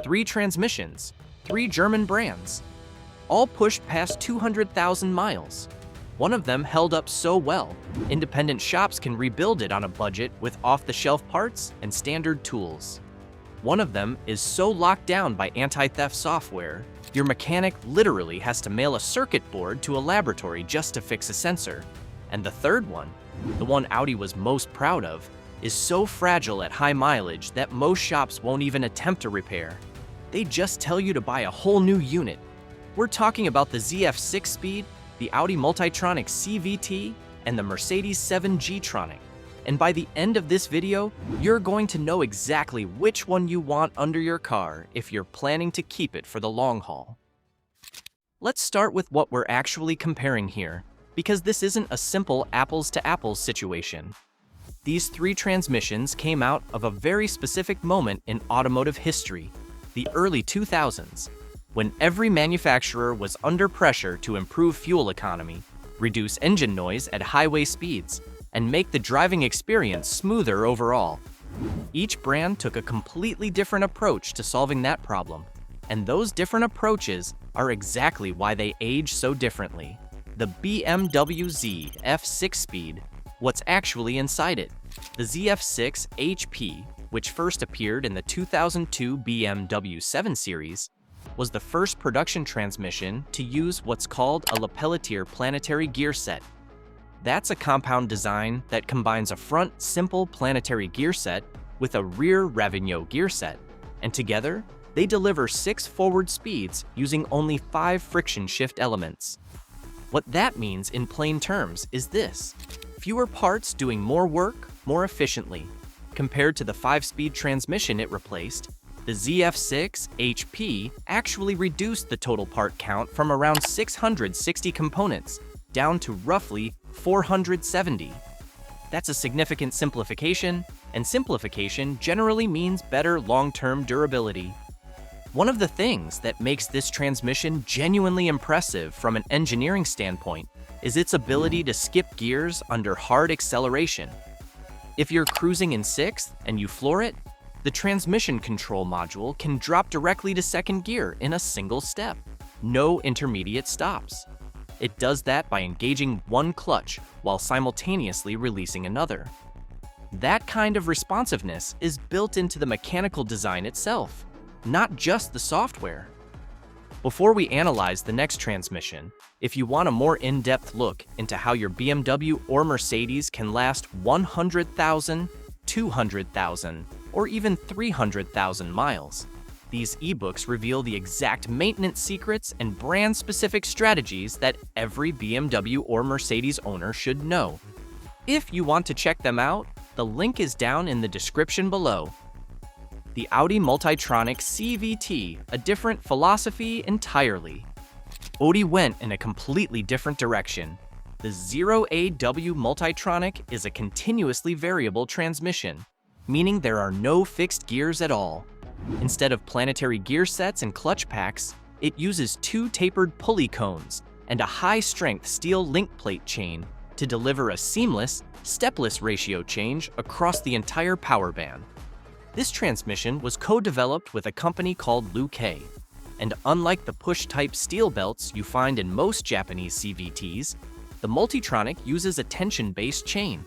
3 transmissions, 3 German brands, all pushed past 200,000 miles. One of them held up so well, independent shops can rebuild it on a budget with off-the-shelf parts and standard tools. One of them is so locked down by anti-theft software, your mechanic literally has to mail a circuit board to a laboratory just to fix a sensor. And the third one, the one Audi was most proud of, is so fragile at high mileage that most shops won't even attempt a repair. They just tell you to buy a whole new unit. We're talking about the ZF 6-speed, the Audi Multitronic CVT, and the Mercedes 7G-Tronic. And by the end of this video, you're going to know exactly which one you want under your car if you're planning to keep it for the long haul. Let's start with what we're actually comparing here, because this isn't a simple apples-to-apples situation. These 3 transmissions came out of a very specific moment in automotive history, the early 2000s, when every manufacturer was under pressure to improve fuel economy, reduce engine noise at highway speeds, and make the driving experience smoother overall. Each brand took a completely different approach to solving that problem, and those different approaches are exactly why they age so differently. The BMW ZF 6-speed, what's actually inside it? The ZF6 HP, which first appeared in the 2002 BMW 7 Series, was the first production transmission to use what's called a Lepelletier planetary gear set. That's a compound design that combines a front simple planetary gear set with a rear Ravigno gear set, and together they deliver 6 forward speeds using only 5 friction shift elements. What that means in plain terms is this: fewer parts doing more work more efficiently. Compared to the 5-speed transmission it replaced, the ZF6 HP actually reduced the total part count from around 660 components down to roughly 470. That's a significant simplification, and simplification generally means better long-term durability. One of the things that makes this transmission genuinely impressive from an engineering standpoint is its ability to skip gears under hard acceleration. If you're cruising in 6th and you floor it, the transmission control module can drop directly to 2nd gear in a single step. No intermediate stops. It does that by engaging one clutch while simultaneously releasing another. That kind of responsiveness is built into the mechanical design itself, not just the software. Before we analyze the next transmission, if you want a more in-depth look into how your BMW or Mercedes can last 100,000, 200,000, or even 300,000 miles, these ebooks reveal the exact maintenance secrets and brand-specific strategies that every BMW or Mercedes owner should know. If you want to check them out, the link is down in the description below. The Audi Multitronic CVT, a different philosophy entirely. Audi went in a completely different direction. The 0AW Multitronic is a continuously variable transmission, meaning there are no fixed gears at all. Instead of planetary gear sets and clutch packs, it uses 2 tapered pulley cones and a high-strength steel link plate chain to deliver a seamless, stepless ratio change across the entire power band. This transmission was co-developed with a company called Luke, and unlike the push-type steel belts you find in most Japanese CVTs, the Multitronic uses a tension-based chain.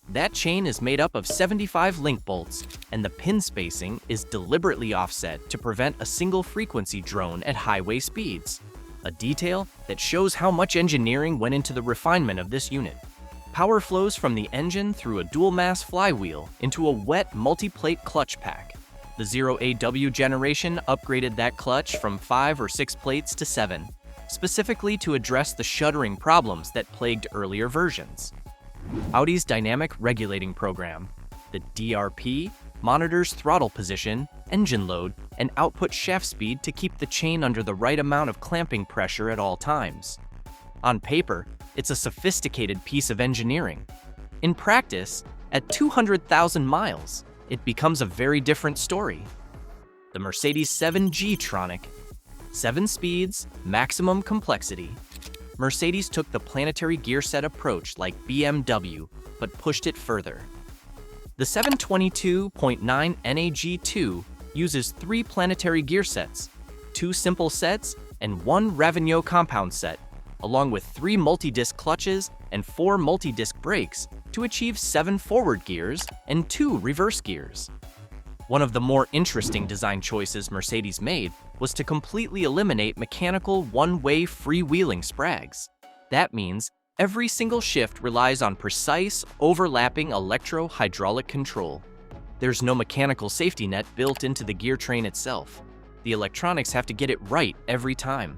That chain is made up of 75 link bolts, and the pin spacing is deliberately offset to prevent a single frequency drone at highway speeds, a detail that shows how much engineering went into the refinement of this unit. Power flows from the engine through a dual-mass flywheel into a wet multi-plate clutch pack. The 0AW generation upgraded that clutch from 5 or 6 plates to 7, specifically to address the shuddering problems that plagued earlier versions. Audi's dynamic regulating program, the DRP, monitors throttle position, engine load, and output shaft speed to keep the chain under the right amount of clamping pressure at all times. On paper, it's a sophisticated piece of engineering. In practice, at 200,000 miles, it becomes a very different story. The Mercedes 7G-Tronic, 7 speeds, maximum complexity. Mercedes took the planetary gear set approach like BMW, but pushed it further. The 722.9 NAG2 uses 3 planetary gear sets, 2 simple sets, and 1 Ravigno compound set, along with 3 multi-disc clutches and 4 multi-disc brakes to achieve 7 forward gears and 2 reverse gears. One of the more interesting design choices Mercedes made was to completely eliminate mechanical one-way freewheeling sprags. That means every single shift relies on precise, overlapping electro-hydraulic control. There's no mechanical safety net built into the gear train itself. The electronics have to get it right every time.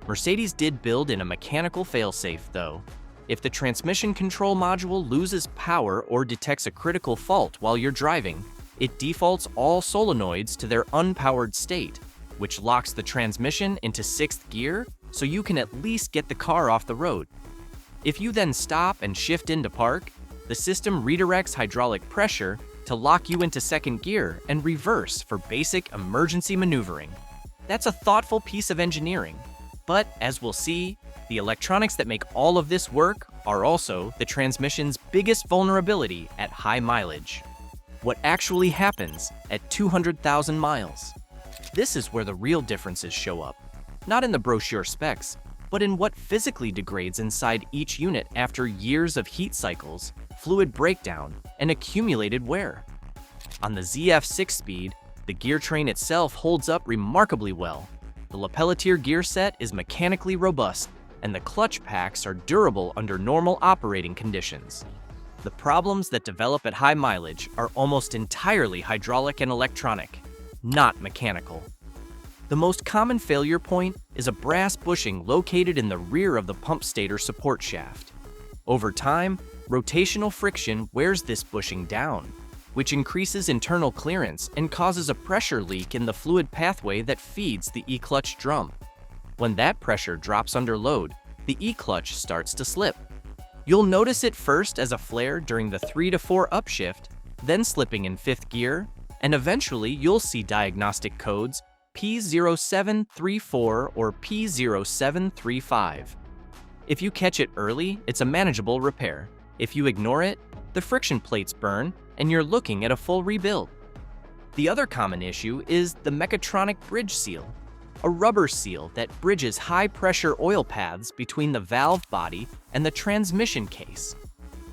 Mercedes did build in a mechanical failsafe, though. If the transmission control module loses power or detects a critical fault while you're driving, it defaults all solenoids to their unpowered state, which locks the transmission into 6th gear so you can at least get the car off the road. If you then stop and shift into park, the system redirects hydraulic pressure to lock you into 2nd gear and reverse for basic emergency maneuvering. That's a thoughtful piece of engineering. But as we'll see, the electronics that make all of this work are also the transmission's biggest vulnerability at high mileage. What actually happens at 200,000 miles? This is where the real differences show up. Not in the brochure specs, but in what physically degrades inside each unit after years of heat cycles, fluid breakdown, and accumulated wear. On the ZF 6-speed, the gear train itself holds up remarkably well. The Lepelletier gear set is mechanically robust, and the clutch packs are durable under normal operating conditions. The problems that develop at high mileage are almost entirely hydraulic and electronic, not mechanical. The most common failure point is a brass bushing located in the rear of the pump stator support shaft. Over time, rotational friction wears this bushing down, which increases internal clearance and causes a pressure leak in the fluid pathway that feeds the E-clutch drum. When that pressure drops under load, the E-clutch starts to slip. You'll notice it first as a flare during the 3 to 4 upshift, then slipping in 5th gear, and eventually you'll see diagnostic codes P0734 or P0735. If you catch it early, it's a manageable repair. If you ignore it, the friction plates burn and you're looking at a full rebuild. The other common issue is the Mechatronic bridge seal, a rubber seal that bridges high-pressure oil paths between the valve body and the transmission case.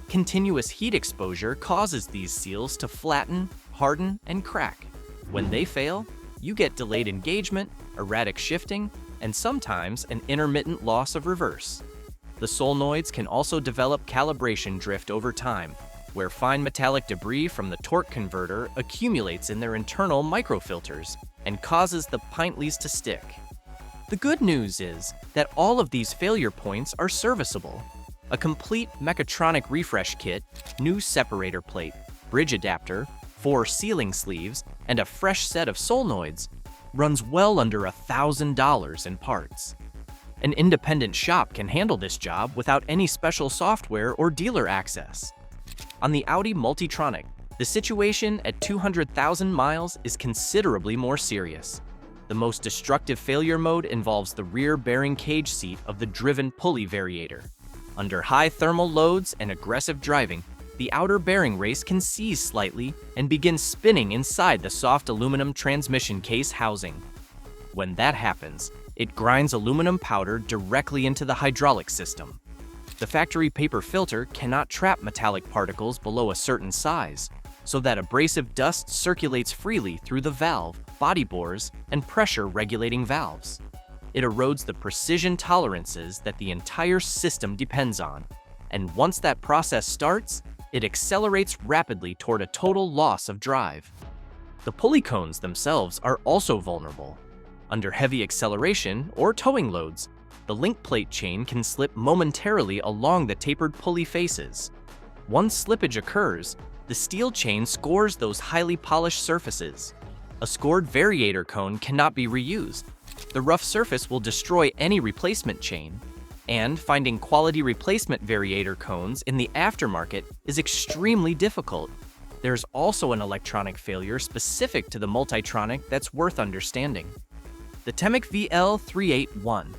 Continuous heat exposure causes these seals to flatten, harden, and crack. When they fail, you get delayed engagement, erratic shifting, and sometimes an intermittent loss of reverse. The solenoids can also develop calibration drift over time, where fine metallic debris from the torque converter accumulates in their internal microfilters and causes the pintleys to stick. The good news is that all of these failure points are serviceable. A complete Mechatronic refresh kit, new separator plate, bridge adapter, 4 sealing sleeves, and a fresh set of solenoids runs well under $1,000 in parts. An independent shop can handle this job without any special software or dealer access. On the Audi Multitronic, the situation at 200,000 miles is considerably more serious. The most destructive failure mode involves the rear bearing cage seat of the driven pulley variator. Under high thermal loads and aggressive driving, the outer bearing race can seize slightly and begin spinning inside the soft aluminum transmission case housing. When that happens, it grinds aluminum powder directly into the hydraulic system. The factory paper filter cannot trap metallic particles below a certain size, so that abrasive dust circulates freely through the valve, body bores, and pressure-regulating valves. It erodes the precision tolerances that the entire system depends on, and once that process starts, it accelerates rapidly toward a total loss of drive. The pulley cones themselves are also vulnerable. Under heavy acceleration or towing loads, the link plate chain can slip momentarily along the tapered pulley faces. Once slippage occurs, the steel chain scores those highly polished surfaces. A scored variator cone cannot be reused. The rough surface will destroy any replacement chain, and finding quality replacement variator cones in the aftermarket is extremely difficult. There's also an electronic failure specific to the Multitronic that's worth understanding. The Temec VL381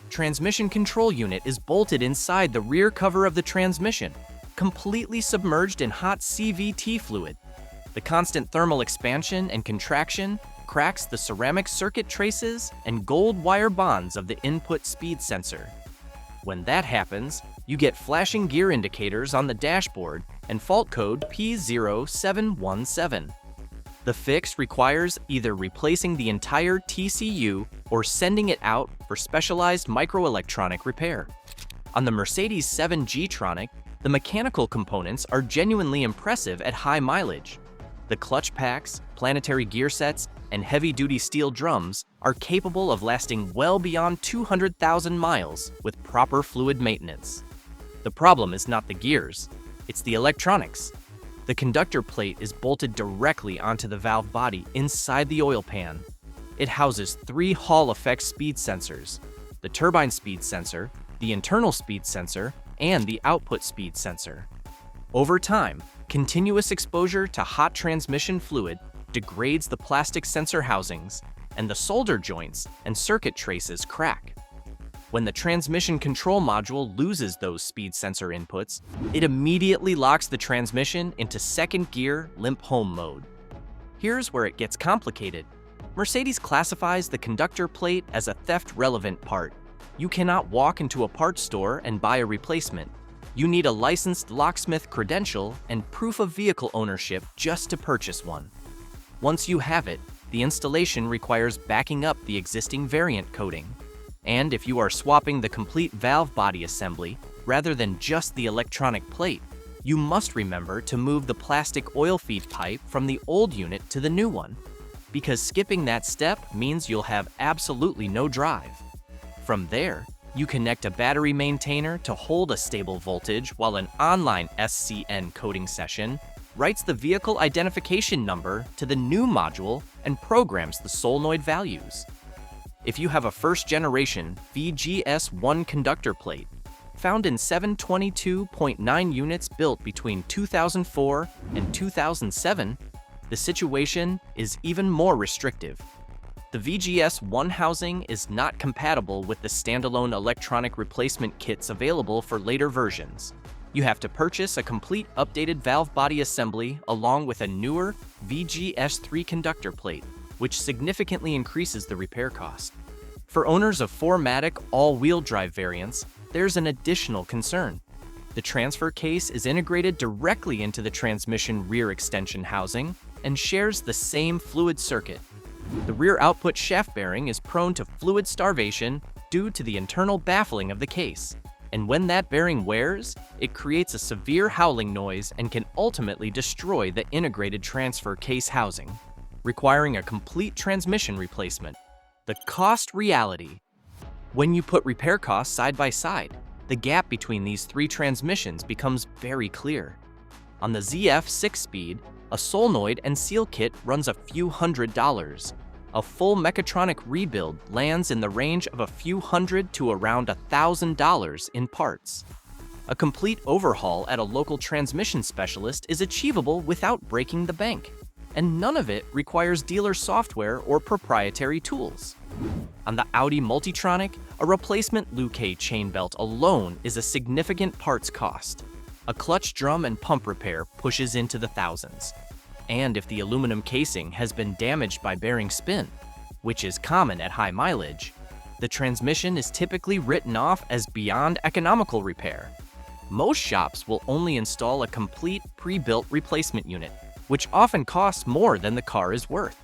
transmission control unit is bolted inside the rear cover of the transmission, completely submerged in hot CVT fluid. The constant thermal expansion and contraction cracks the ceramic circuit traces and gold wire bonds of the input speed sensor. When that happens, you get flashing gear indicators on the dashboard and fault code P0717. The fix requires either replacing the entire TCU or sending it out for specialized microelectronic repair. On the Mercedes 7G-Tronic, the mechanical components are genuinely impressive at high mileage. The clutch packs, planetary gear sets, and heavy-duty steel drums are capable of lasting well beyond 200,000 miles with proper fluid maintenance. The problem is not the gears, it's the electronics. The conductor plate is bolted directly onto the valve body inside the oil pan. It houses 3 Hall effect speed sensors: the turbine speed sensor, the internal speed sensor, and the output speed sensor. Over time, continuous exposure to hot transmission fluid degrades the plastic sensor housings, and the solder joints and circuit traces crack. When the transmission control module loses those speed sensor inputs, it immediately locks the transmission into second gear limp home mode. Here's where it gets complicated. Mercedes classifies the conductor plate as a theft-relevant part. You cannot walk into a parts store and buy a replacement. You need a licensed locksmith credential and proof of vehicle ownership just to purchase one. Once you have it, the installation requires backing up the existing variant coating. And if you are swapping the complete valve body assembly rather than just the electronic plate, you must remember to move the plastic oil feed pipe from the old unit to the new one, because skipping that step means you'll have absolutely no drive. From there, you connect a battery maintainer to hold a stable voltage while an online SCN coding session writes the vehicle identification number to the new module and programs the solenoid values. If you have a first-generation VGS1 conductor plate, found in 722.9 units built between 2004 and 2007, the situation is even more restrictive. The VGS1 housing is not compatible with the standalone electronic replacement kits available for later versions. You have to purchase a complete updated valve body assembly along with a newer VGS3 conductor plate, which significantly increases the repair cost. For owners of 4MATIC all-wheel drive variants, there's an additional concern. The transfer case is integrated directly into the transmission rear extension housing and shares the same fluid circuit. The rear output shaft bearing is prone to fluid starvation due to the internal baffling of the case, and when that bearing wears, it creates a severe howling noise and can ultimately destroy the integrated transfer case housing, requiring a complete transmission replacement. The cost reality. When you put repair costs side by side, the gap between these 3 transmissions becomes very clear. On the ZF 6-speed, a solenoid and seal kit runs a few $100s. A full mechatronic rebuild lands in the range of a few hundred to around $1,000 in parts. A complete overhaul at a local transmission specialist is achievable without breaking the bank, and none of it requires dealer software or proprietary tools. On the Audi Multitronic, a replacement Luque chain belt alone is a significant parts cost. A clutch drum and pump repair pushes into the thousands. And if the aluminum casing has been damaged by bearing spin, which is common at high mileage, the transmission is typically written off as beyond economical repair. Most shops will only install a complete pre-built replacement unit, which often costs more than the car is worth.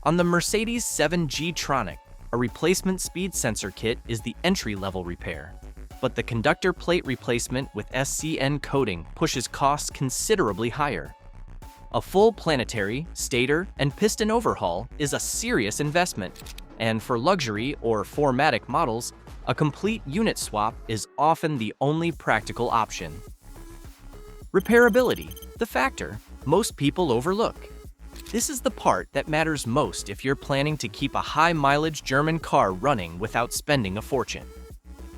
On the Mercedes 7G-Tronic, a replacement speed sensor kit is the entry-level repair, but the conductor plate replacement with SCN coating pushes costs considerably higher. A full planetary, stator, and piston overhaul is a serious investment, and for luxury or 4MATIC models, a complete unit swap is often the only practical option. Repairability, the factor most people overlook. This is the part that matters most if you're planning to keep a high-mileage German car running without spending a fortune.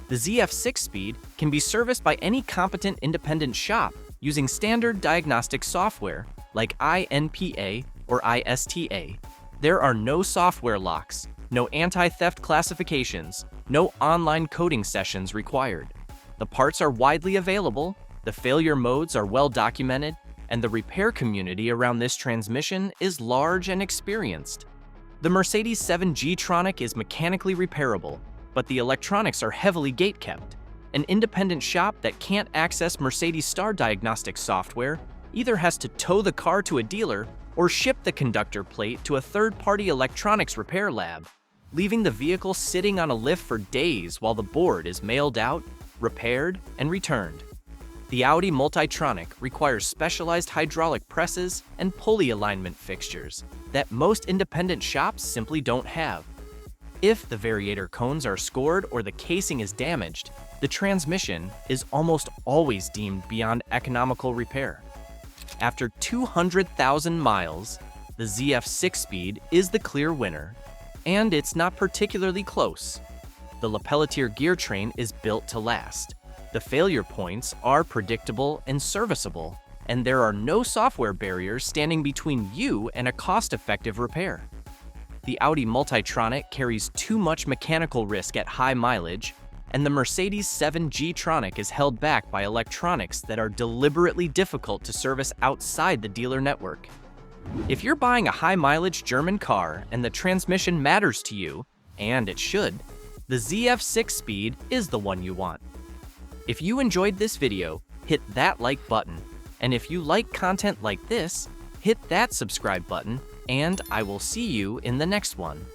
The ZF 6-speed can be serviced by any competent independent shop using standard diagnostic software like INPA or ISTA. There are no software locks, no anti-theft classifications, no online coding sessions required. The parts are widely available, the failure modes are well documented, and the repair community around this transmission is large and experienced. The Mercedes 7G-Tronic is mechanically repairable, but the electronics are heavily gate-kept. An independent shop that can't access Mercedes Star diagnostic software either has to tow the car to a dealer or ship the conductor plate to a third-party electronics repair lab, leaving the vehicle sitting on a lift for days while the board is mailed out, repaired, and returned. The Audi Multitronic requires specialized hydraulic presses and pulley alignment fixtures that most independent shops simply don't have. If the variator cones are scored or the casing is damaged, the transmission is almost always deemed beyond economical repair. After 200,000 miles, the ZF 6-speed is the clear winner, and it's not particularly close. The Lepelletier gear train is built to last. The failure points are predictable and serviceable, and there are no software barriers standing between you and a cost-effective repair. The Audi Multitronic carries too much mechanical risk at high mileage, and the Mercedes 7G-Tronic is held back by electronics that are deliberately difficult to service outside the dealer network. If you're buying a high-mileage German car and the transmission matters to you, and it should, the ZF 6-speed is the one you want. If you enjoyed this video, hit that like button, and if you like content like this, hit that subscribe button, and I will see you in the next one.